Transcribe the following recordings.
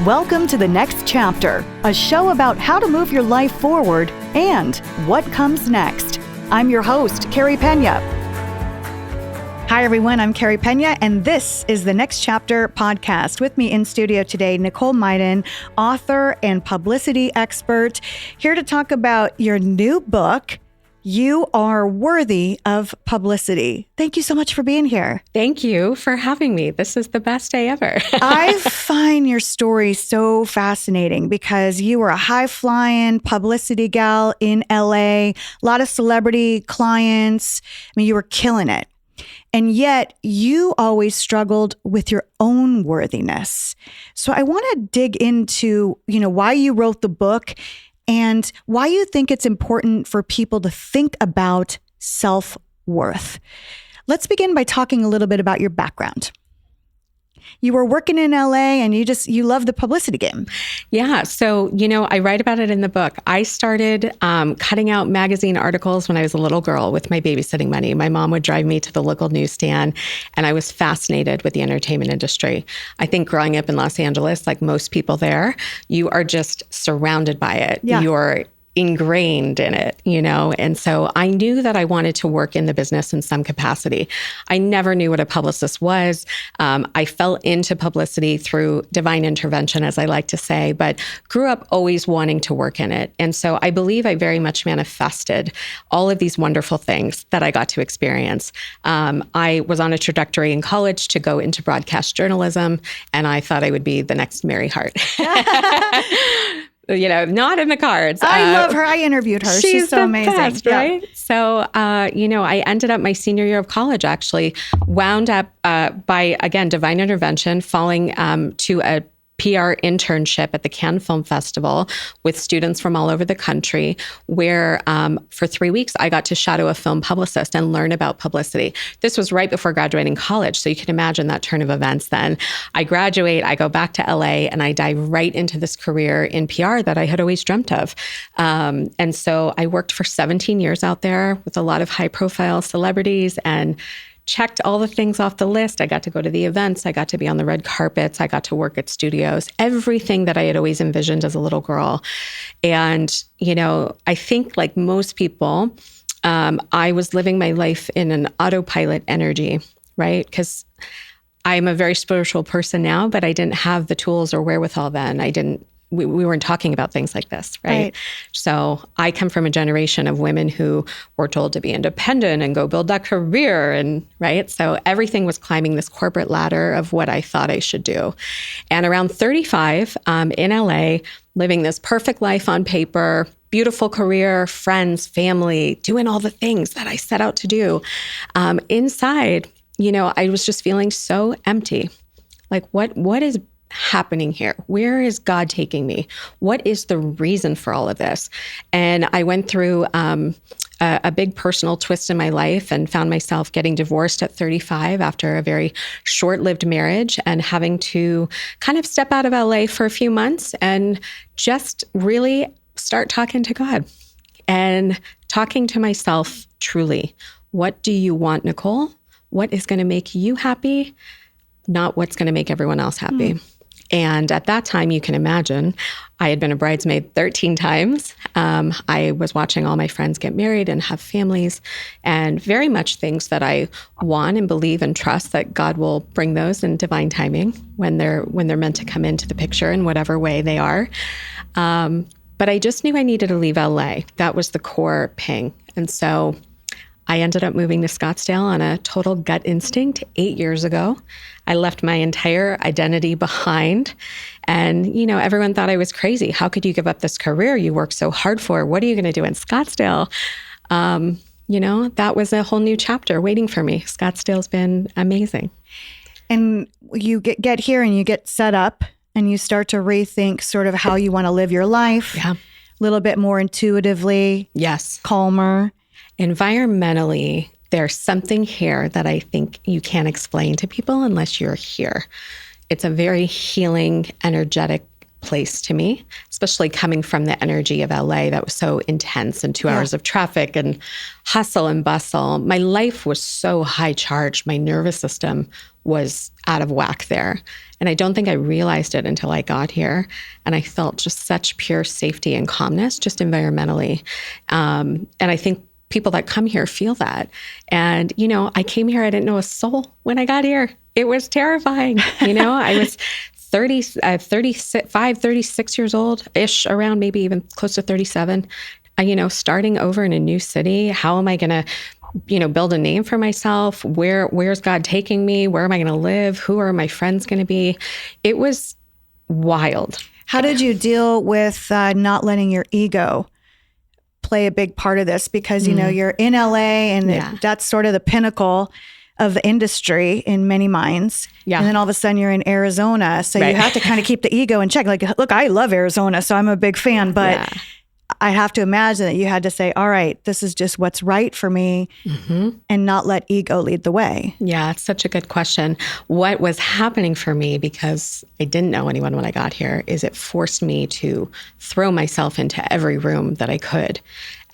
Welcome to The Next Chapter, a show about how to move your life forward and what comes next. I'm your host, Carey Pena. Hi, everyone. I'm Carey Pena, and this is the Next Chapter podcast. With me in studio today, Nicole Myden, author and publicity expert, here to talk about your new book, You Are Worthy of Publicity. Thank you so much for being here. Thank you for having me. This is the best day ever. I find your story so fascinating because you were a high-flying publicity gal in LA, a lot of celebrity clients. I mean, you were killing it. And yet you always struggled with your own worthiness. So I want to dig into, why you wrote the book and why you think it's important for people to think about self-worth. Let's begin by talking a little bit about your background. You were working in LA and you love the publicity game. Yeah. So, I write about it in the book. I started cutting out magazine articles when I was a little girl with my babysitting money. My mom would drive me to the local newsstand, and I was fascinated with the entertainment industry. I think growing up in Los Angeles, like most people there, you are just surrounded by it. Yeah. You're ingrained in it, And so I knew that I wanted to work in the business in some capacity. I never knew what a publicist was. I fell into publicity through divine intervention, as I like to say, but grew up always wanting to work in it. And so I believe I very much manifested all of these wonderful things that I got to experience. I was on a trajectory in college to go into broadcast journalism, and I thought I would be the next Mary Hart. Not in the cards. I love her. I interviewed her. She's so amazing. Best, right? So, I ended up my senior year of college, actually, wound up by, again, divine intervention, falling to a PR internship at the Cannes Film Festival with students from all over the country, where for 3 weeks, I got to shadow a film publicist and learn about publicity. This was right before graduating college, so you can imagine that turn of events then. I graduate, I go back to LA, and I dive right into this career in PR that I had always dreamt of. And so I worked for 17 years out there with a lot of high-profile celebrities and checked all the things off the list. I got to go to the events. I got to be on the red carpets. I got to work at studios, everything that I had always envisioned as a little girl. And, I think like most people, I was living my life in an autopilot energy, right? Because I'm a very spiritual person now, but I didn't have the tools or wherewithal then. We weren't talking about things like this, right? So I come from a generation of women who were told to be independent and go build that career, and right? So everything was climbing this corporate ladder of what I thought I should do. And around 35, in LA, living this perfect life on paper, beautiful career, friends, family, doing all the things that I set out to do. Inside, I was just feeling so empty. Like, what is happening here? Where is God taking me? What is the reason for all of this? And I went through a big personal twist in my life and found myself getting divorced at 35 after a very short-lived marriage and having to kind of step out of LA for a few months and just really start talking to God and talking to myself truly. What do you want, Nicole? What is going to make you happy? Not what's going to make everyone else happy. And at that time, you can imagine, I had been a bridesmaid 13 times. I was watching all my friends get married and have families, and very much things that I want and believe and trust that God will bring those in divine timing when they're meant to come into the picture in whatever way they are. But I just knew I needed to leave LA. That was the core ping. And so I ended up moving to Scottsdale on a total gut instinct 8 years ago. I left my entire identity behind. And, everyone thought I was crazy. How could you give up this career you worked so hard for? What are you going to do in Scottsdale? That was a whole new chapter waiting for me. Scottsdale's been amazing. And you get here and you get set up and you start to rethink sort of how you want to live your life. Yeah. A little bit more intuitively. Yes. Calmer. Environmentally, there's something here that I think you can't explain to people unless you're here. It's a very healing, energetic place to me, especially coming from the energy of LA that was so intense and 2 hours of traffic and hustle and bustle. My life was so high charged. My nervous system was out of whack there. And I don't think I realized it until I got here. And I felt just such pure safety and calmness just environmentally. And I think people that come here feel that. And, I came here, I didn't know a soul when I got here. It was terrifying. I was 36 years old-ish, around maybe even close to 37, starting over in a new city. How am I going to, build a name for myself? Where's God taking me? Where am I going to live? Who are my friends going to be? It was wild. How did you deal with not letting your ego play a big part of this? Because, you're in LA and that's sort of the pinnacle of the industry in many minds. Yeah. And then all of a sudden you're in Arizona. So you have to kind of keep the ego in check. Like, look, I love Arizona, so I'm a big fan, but I have to imagine that you had to say, all right, this is just what's right for me, and not let ego lead the way. Yeah, it's such a good question. What was happening for me, because I didn't know anyone when I got here, is it forced me to throw myself into every room that I could.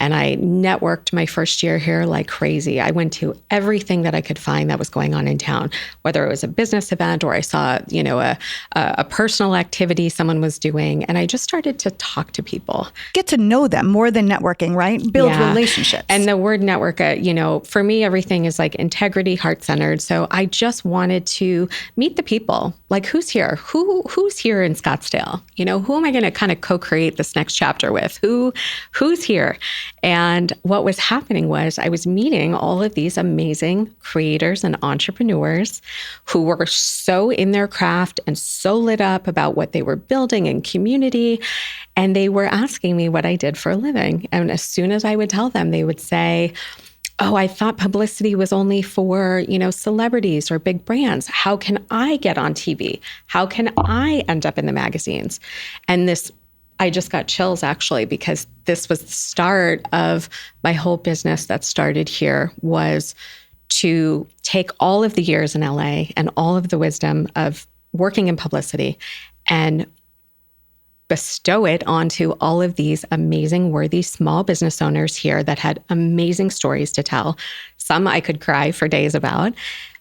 And I networked my first year here like crazy. I went to everything that I could find that was going on in town, whether it was a business event or I saw, a personal activity someone was doing. And I just started to talk to people. Get to know them more than networking, right? Build relationships. And the word network, for me, everything is like integrity, heart-centered. So I just wanted to meet the people. Like, who's here? Who's here in Scottsdale? Who am I going to kind of co-create this next chapter with? Who's here? And what was happening was I was meeting all of these amazing creators and entrepreneurs who were so in their craft and so lit up about what they were building in community. And they were asking me what I did for a living. And as soon as I would tell them, they would say, oh, I thought publicity was only for, celebrities or big brands. How can I get on TV? How can I end up in the magazines? And I just got chills, actually, because this was the start of my whole business that started here, was to take all of the years in LA and all of the wisdom of working in publicity and bestow it onto all of these amazing, worthy small business owners here that had amazing stories to tell. Some I could cry for days about.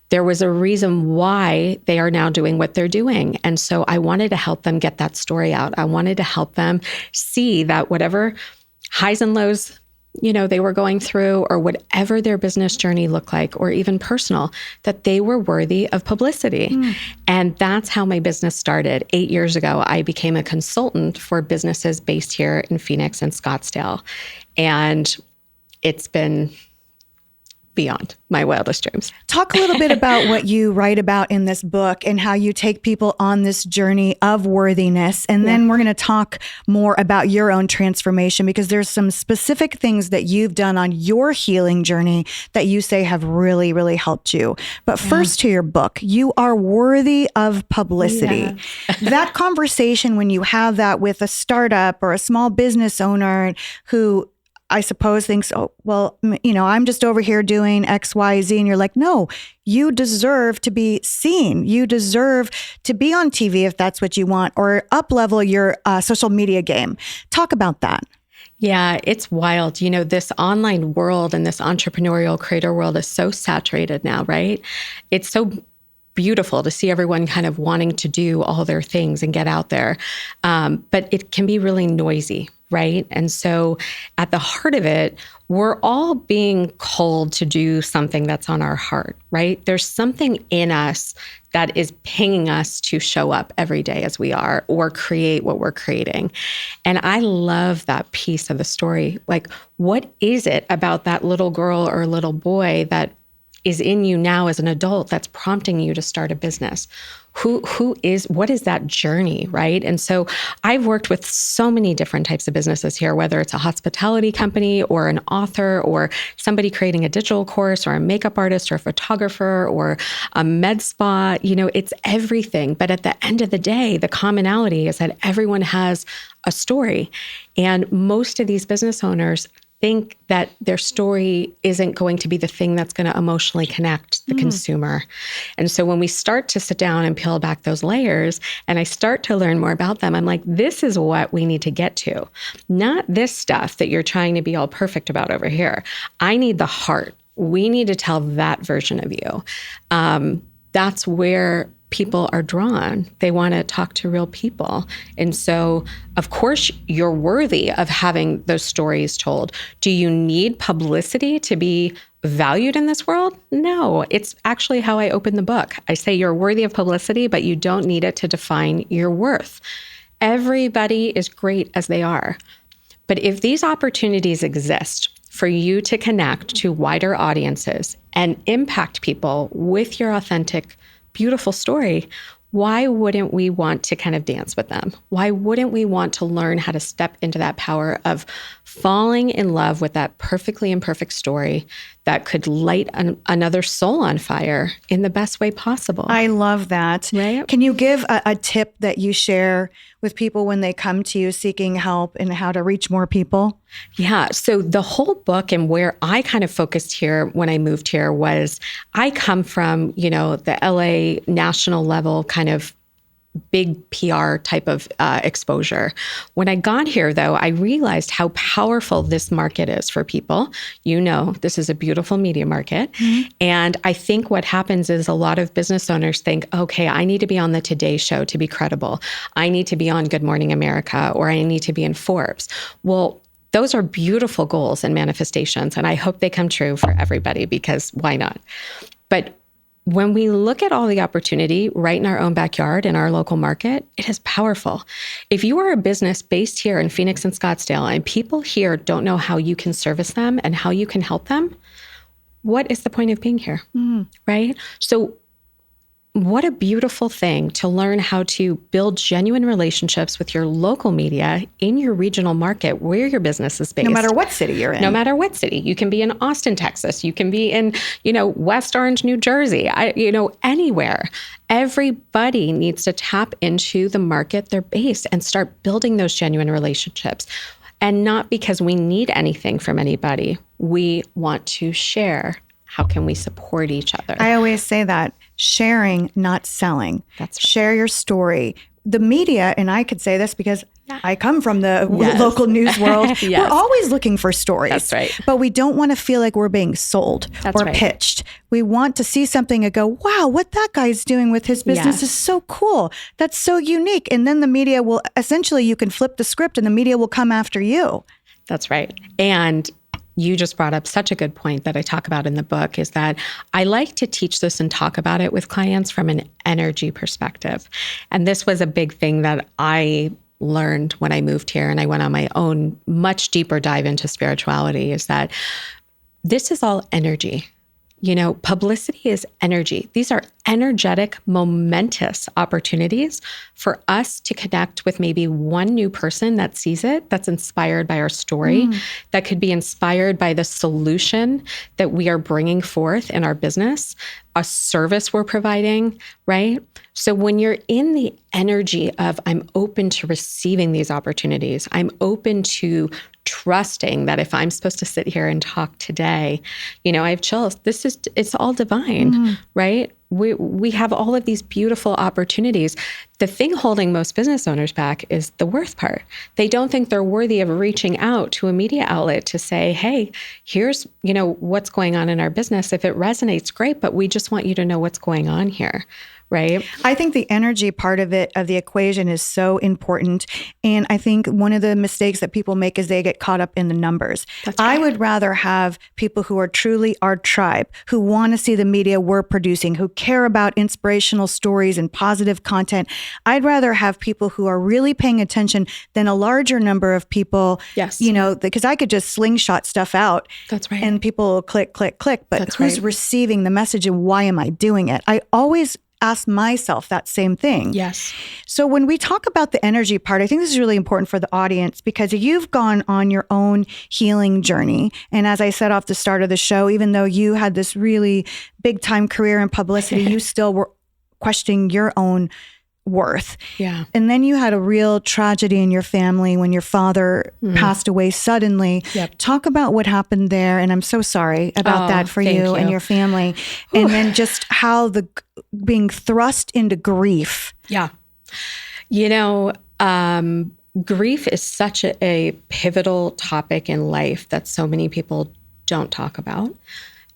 There was a reason why they are now doing what they're doing. And so I wanted to help them get that story out. I wanted to help them see that whatever highs and lows, they were going through, or whatever their business journey looked like, or even personal, that they were worthy of publicity. And that's how my business started. 8 years ago, I became a consultant for businesses based here in Phoenix and Scottsdale. And it's been beyond my wildest dreams. Talk a little bit about what you write about in this book and how you take people on this journey of worthiness. And then we're going to talk more about your own transformation, because there's some specific things that you've done on your healing journey that you say have really, really helped you. But first, to your book, You Are Worthy of Publicity. That conversation, when you have that with a startup or a small business owner who I suppose thinks, oh, well, I'm just over here doing X, Y, Z. And you're like, no, you deserve to be seen. You deserve to be on TV if that's what you want, or up-level your social media game. Talk about that. Yeah, it's wild. This online world and this entrepreneurial creator world is so saturated now, right? It's so beautiful to see everyone kind of wanting to do all their things and get out there. But it can be really noisy, right? And so at the heart of it, we're all being called to do something that's on our heart, right? There's something in us that is pinging us to show up every day as we are, or create what we're creating. And I love that piece of the story. Like, what is it about that little girl or little boy that is in you now as an adult that's prompting you to start a business? What is that journey, right? And so I've worked with so many different types of businesses here, whether it's a hospitality company or an author or somebody creating a digital course or a makeup artist or a photographer or a med spa, it's everything. But at the end of the day, the commonality is that everyone has a story. And most of these business owners think that their story isn't going to be the thing that's going to emotionally connect the consumer. And so when we start to sit down and peel back those layers and I start to learn more about them, I'm like, this is what we need to get to. Not this stuff that you're trying to be all perfect about over here. I need the heart. We need to tell that version of you. That's where people are drawn. They want to talk to real people. And so, of course, you're worthy of having those stories told. Do you need publicity to be valued in this world? No, it's actually how I open the book. I say you're worthy of publicity, but you don't need it to define your worth. Everybody is great as they are. But if these opportunities exist for you to connect to wider audiences and impact people with your authentic, beautiful story, why wouldn't we want to kind of dance with them? Why wouldn't we want to learn how to step into that power of falling in love with that perfectly imperfect story that could light another soul on fire in the best way possible? I love that. Right? Can you give a tip that you share with people when they come to you seeking help and how to reach more people? Yeah. So the whole book and where I kind of focused here when I moved here was I come from, the LA national level kind of big PR type of exposure. When I got here, though, I realized how powerful this market is for people. This is a beautiful media market. Mm-hmm. And I think what happens is a lot of business owners think, okay, I need to be on the Today Show to be credible. I need to be on Good Morning America, or I need to be in Forbes. Well, those are beautiful goals and manifestations, and I hope they come true for everybody, because why not? But when we look at all the opportunity right in our own backyard, in our local market, it is powerful. If you are a business based here in Phoenix and Scottsdale, and people here don't know how you can service them and how you can help them, what is the point of being here, right? So what a beautiful thing to learn how to build genuine relationships with your local media in your regional market where your business is based. No matter what city you're in. No matter what city. You can be in Austin, Texas. You can be in, West Orange, New Jersey, anywhere. Everybody needs to tap into the market they're based and start building those genuine relationships. And not because we need anything from anybody. We want to share. How can we support each other? I always say that. Sharing, not selling. That's right. Share your story. The media, and I could say this because I come from the local news world, we're always looking for stories. That's right. But we don't want to feel like we're being sold or pitched. We want to see something and go, wow, what that guy's doing with his business is so cool. That's so unique. And then the media will, essentially, you can flip the script and the media will come after you. That's right. And you just brought up such a good point that I talk about in the book, is that I like to teach this and talk about it with clients from an energy perspective. And this was a big thing that I learned when I moved here and I went on my own much deeper dive into spirituality, is that this is all energy. Publicity is energy. These are energetic, momentous opportunities for us to connect with maybe one new person that sees it, that's inspired by our story, that could be inspired by the solution that we are bringing forth in our business, a service we're providing, right? So when you're in the energy of, I'm open to receiving these opportunities, I'm open to trusting that if I'm supposed to sit here and talk today, I have chills. It's all divine, right? We have all of these beautiful opportunities. The thing holding most business owners back is the worth part. They don't think they're worthy of reaching out to a media outlet to say, hey, here's, what's going on in our business. If it resonates, great, but we just want you to know what's going on here. Right. I think the energy part of the equation is so important. And I think one of the mistakes that people make is they get caught up in the numbers. That's right. I would rather have people who are truly our tribe, who want to see the media we're producing, who care about inspirational stories and positive content. I'd rather have people who are really paying attention than a larger number of people. Yes. Because I could just slingshot stuff out. That's right. And people click, click, click. But That's who's right. receiving the message and why am I doing it? I always ask myself that same thing. Yes. So when we talk about the energy part, I think this is really important for the audience because you've gone on your own healing journey. And as I said off the start of the show, even though you had this really big time career in publicity, you still were questioning your own worth. Yeah. And then you had a real tragedy in your family when your father passed away suddenly. Yep. Talk about what happened there. And I'm so sorry about that for you and your family. And then just how being thrust into grief. Yeah. Grief is such a pivotal topic in life that so many people don't talk about.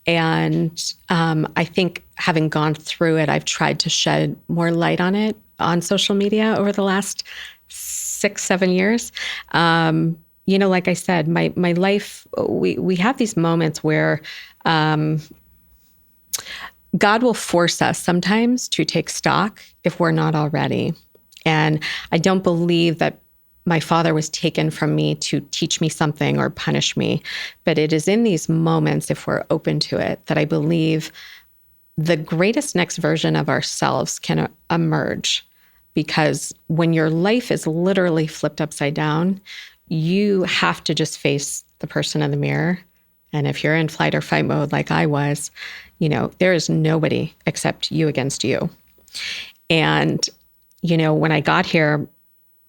And I think having gone through it, I've tried to shed more light on it on social media over the last 6-7 years. Like I said, my life, we have these moments where God will force us sometimes to take stock if we're not already. And I don't believe that my father was taken from me to teach me something or punish me. But it is in these moments, if we're open to it, that I believe the greatest next version of ourselves can emerge. Because when your life is literally flipped upside down, you have to just face the person in the mirror. And if you're in flight or fight mode like I was, there is nobody except you against you. And, when I got here,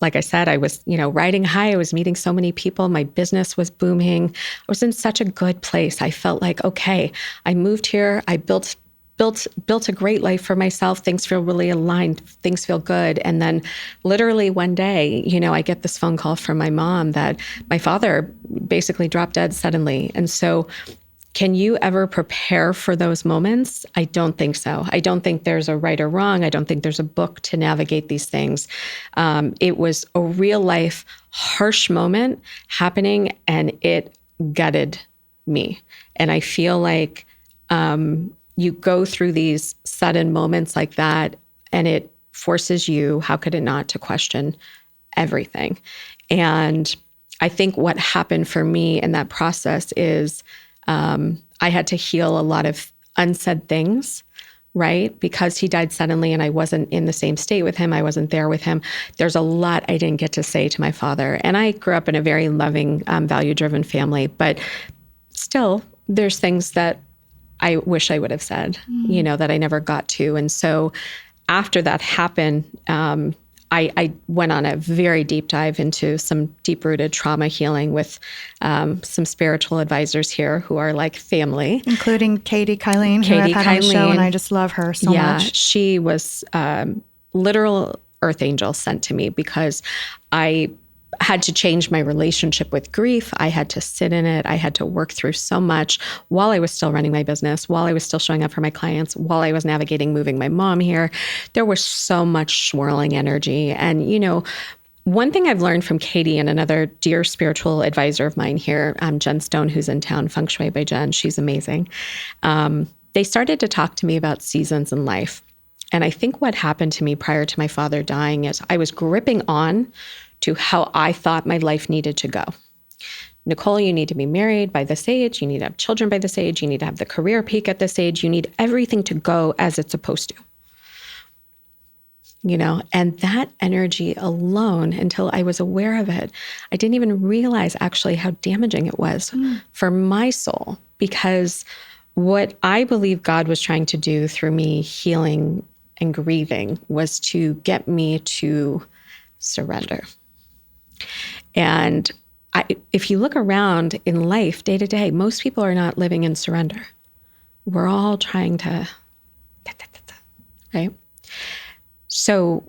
like I said, I was, riding high. I was meeting so many people. My business was booming. I was in such a good place. I felt like, okay, I moved here. I built a great life for myself. Things feel really aligned. Things feel good. And then literally one day, I get this phone call from my mom that my father basically dropped dead suddenly. And so can you ever prepare for those moments? I don't think so. I don't think there's a right or wrong. I don't think there's a book to navigate these things. It was a real life, harsh moment happening, and it gutted me. And I feel like you go through these sudden moments like that, and it forces you, how could it not, to question everything. And I think what happened for me in that process is I had to heal a lot of unsaid things, right? Because he died suddenly and I wasn't in the same state with him. I wasn't there with him. There's a lot I didn't get to say to my father. And I grew up in a very loving, value-driven family, but still there's things that I wish I would have said, that I never got to. And so after that happened, I went on a very deep dive into some deep-rooted trauma healing with some spiritual advisors here who are like family. Including Katie Kylene, who I've had on the show, and I just love her so much. Yeah, she was literal earth angel sent to me because I had to change my relationship with grief. I had to sit in it. I had to work through so much while I was still running my business, while I was still showing up for my clients, while I was navigating moving my mom here. There was so much swirling energy. And, one thing I've learned from Katie and another dear spiritual advisor of mine here, Jen Stone, who's in town, Feng Shui by Jen, she's amazing. They started to talk to me about seasons in life. And I think what happened to me prior to my father dying is I was gripping on to how I thought my life needed to go. Nicole, you need to be married by this age. You need to have children by this age. You need to have the career peak at this age. You need everything to go as it's supposed to. And that energy alone, until I was aware of it, I didn't even realize actually how damaging it was for my soul. Because what I believe God was trying to do through me healing and grieving was to get me to surrender. And if you look around in life day to day, most people are not living in surrender. We're all trying to, right? So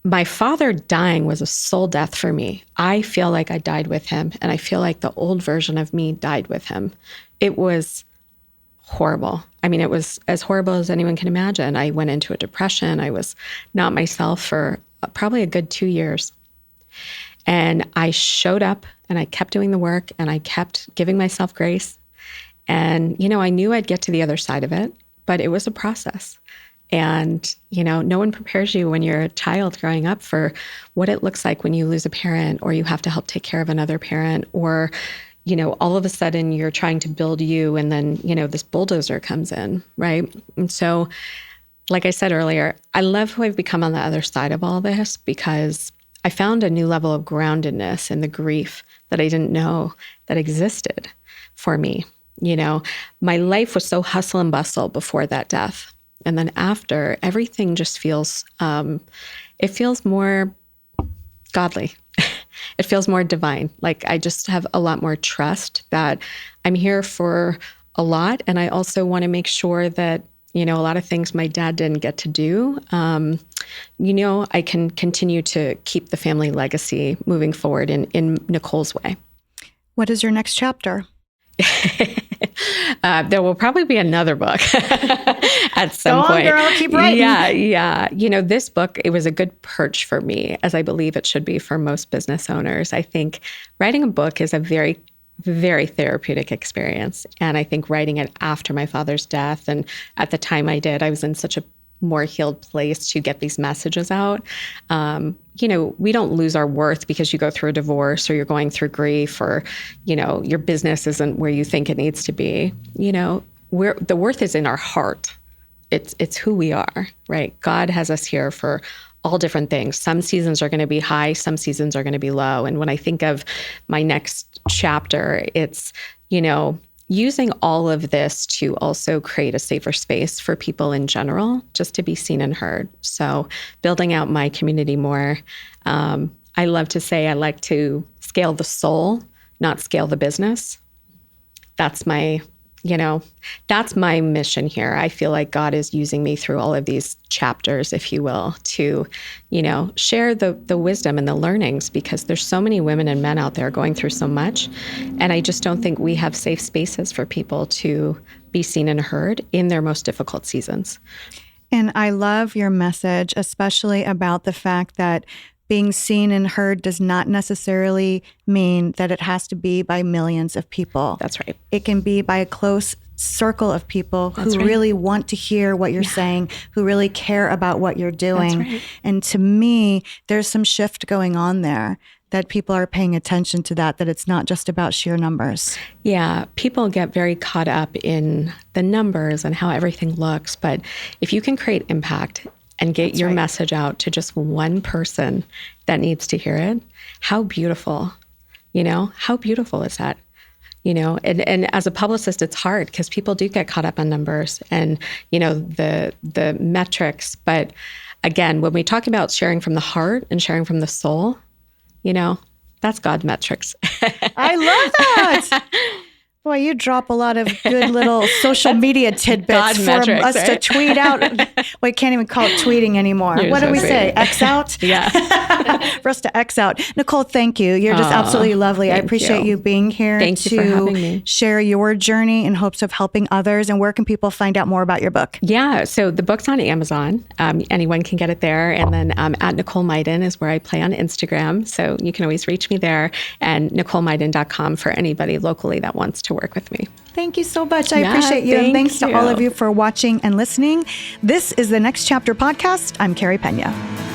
my father dying was a soul death for me. I feel like I died with him, and I feel like the old version of me died with him. It was horrible. I mean, it was as horrible as anyone can imagine. I went into a depression. I was not myself for probably a good 2 years. And I showed up and I kept doing the work and I kept giving myself grace. And, I knew I'd get to the other side of it, but it was a process. And, no one prepares you when you're a child growing up for what it looks like when you lose a parent or you have to help take care of another parent or, all of a sudden you're trying to build you and then, this bulldozer comes in, right? And so, like I said earlier, I love who I've become on the other side of all this because I found a new level of groundedness in the grief that I didn't know that existed for me. My life was so hustle and bustle before that death. And then after, everything just feels, it feels more godly. It feels more divine. Like I just have a lot more trust that I'm here for a lot. And I also want to make sure that, a lot of things my dad didn't get to do, I can continue to keep the family legacy moving forward in Nicole's way. What is your next chapter? There will probably be another book at some point. Go on, girl, keep writing. Yeah. This book, it was a good perch for me, as I believe it should be for most business owners. I think writing a book is a very, very therapeutic experience. And I think writing it after my father's death, and at the time I did, I was in such a more healed place to get these messages out. We don't lose our worth because you go through a divorce or you're going through grief or, your business isn't where you think it needs to be. The worth is in our heart. It's who we are, right? God has us here for all different things. Some seasons are going to be high, some seasons are going to be low. And when I think of my next chapter, it's, using all of this to also create a safer space for people in general, just to be seen and heard. So building out my community more. I love to say I like to scale the soul, not scale the business. That's my mission here. I feel like God is using me through all of these chapters, if you will, to, share the wisdom and the learnings, because there's so many women and men out there going through so much. And I just don't think we have safe spaces for people to be seen and heard in their most difficult seasons. And I love your message, especially about the fact that being seen and heard does not necessarily mean that it has to be by millions of people. That's right. It can be by a close circle of people who really want to hear what you're saying, who really care about what you're doing. That's right. And to me, there's some shift going on there, that people are paying attention to that it's not just about sheer numbers. Yeah, people get very caught up in the numbers and how everything looks. But if you can create impact and get your message out to just one person that needs to hear it, how beautiful, how beautiful is that? And as a publicist, it's hard because people do get caught up on numbers and, the metrics. But again, when we talk about sharing from the heart and sharing from the soul, that's God metrics. I love that. Boy, you drop a lot of good little social media tidbits for metrics, us to tweet out. We can't even call it tweeting anymore. What do we say? X out? Yeah. For us to X out. Nicole, thank you. You're just absolutely lovely. I appreciate you being here Thank you for having me. Share your journey in hopes of helping others. And where can people find out more about your book? Yeah, so the book's on Amazon. Anyone can get it there. And then at Nicole Myden is where I play on Instagram. So you can always reach me there, and NicoleMyden.com for anybody locally that wants to work with me. Thank you so much. I appreciate you. And thanks to all of you for watching and listening. This is the Next Chapter podcast. I'm Carey Pena.